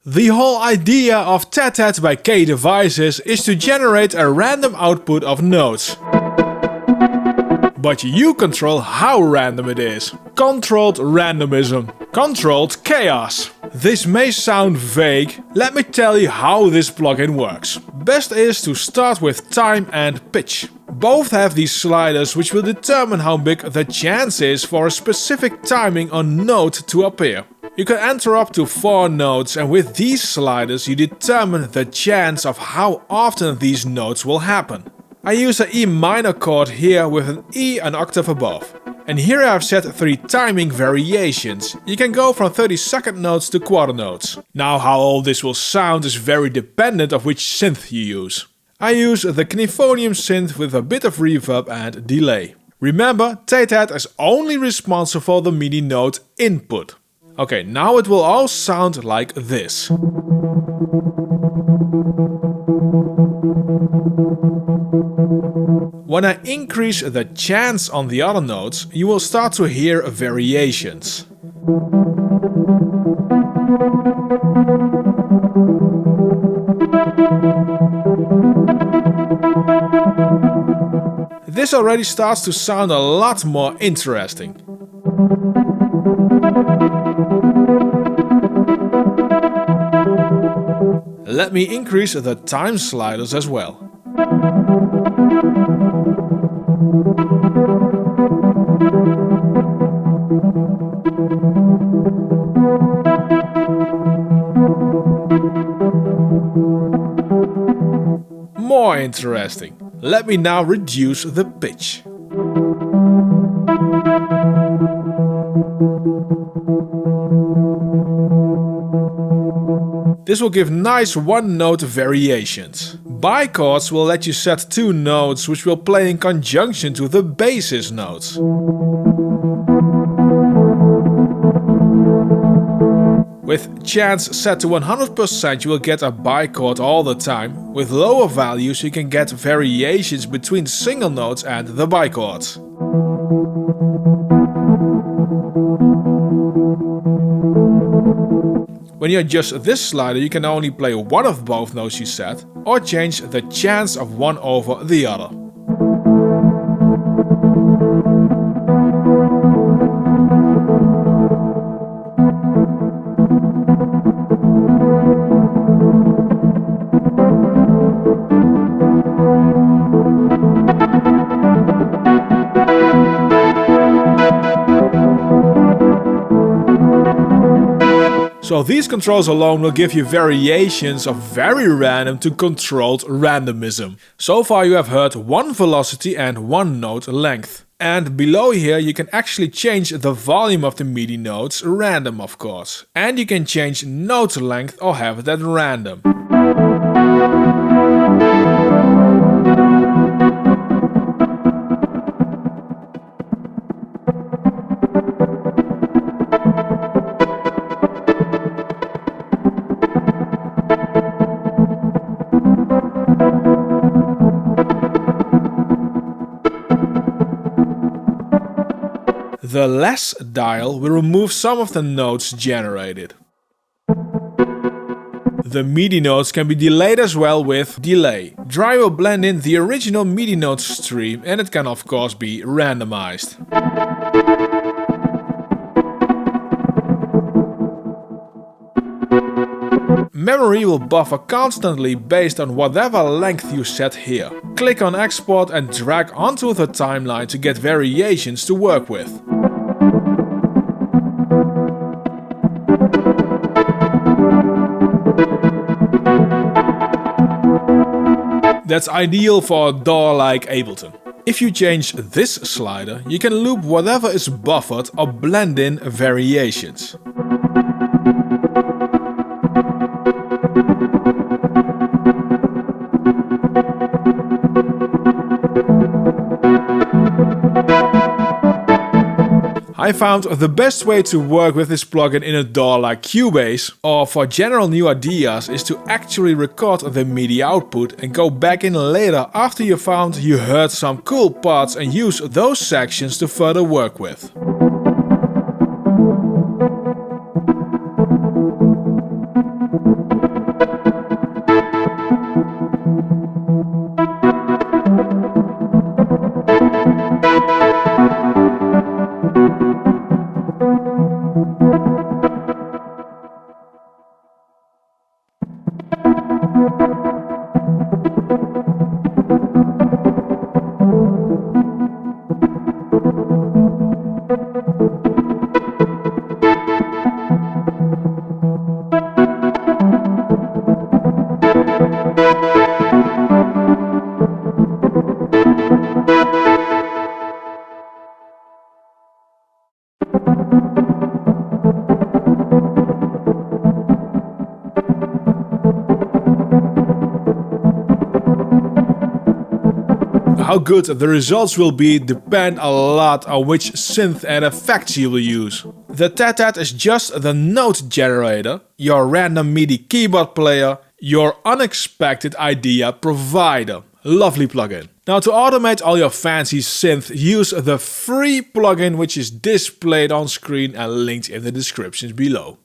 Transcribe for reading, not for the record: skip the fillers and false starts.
The whole idea of TATAT by K devices is to generate a random output of notes. But you control how random it is. Controlled randomism. Controlled chaos. This may sound vague, let me tell you how this plugin works. Best is to start with time and pitch. Both have these sliders which will determine how big the chance is for a specific timing or note to appear. You can enter up to 4 notes, and with these sliders you determine the chance of how often these notes will happen. I use an E minor chord here with an E an octave above. And here I have set 3 timing variations. You can go from 30-second notes to quarter notes. Now how all this will sound is very dependent of which synth you use. I use the Cnifonium synth with a bit of reverb and delay. Remember, TATAT is only responsible for the MIDI note input. Okay, now it will all sound like this. When I increase the chance on the other notes, you will start to hear variations. This already starts to sound a lot more interesting. Let me increase the time sliders as well. More interesting. Let me now reduce the pitch. This will give nice one-note variations. BICHORDS will let you set 2 notes which will play in conjunction to the basis notes. With chance set to 100% you will get a bichord all the time. With lower values you can get variations between single notes and the bichords. When you adjust this slider you can only play one of both notes you set, or change the chance of one over the other. So these controls alone will give you variations of very random to controlled randomism. So far you have heard one velocity and one note length. And below here you can actually change the volume of the MIDI notes, random of course. And you can change note length or have it at random. The less dial will remove some of the notes generated. The MIDI notes can be delayed as well with delay. Dry will blend in the original MIDI note stream and it can of course be randomized. Memory will buffer constantly based on whatever length you set here. Click on export and drag onto the timeline to get variations to work with. That's ideal for a DAW like Ableton. If you change this slider, you can loop whatever is buffered or blend in variations. I found the best way to work with this plugin in a DAW like Cubase or for general new ideas is to actually record the MIDI output and go back in later after you found you heard some cool parts and use those sections to further work with. How good the results will be depend a lot on which synth and effects you will use. The TATAT is just the note generator, your random MIDI keyboard player, your unexpected idea provider. Lovely plugin. Now to automate all your fancy synth, use the free plugin which is displayed on screen and linked in the descriptions below.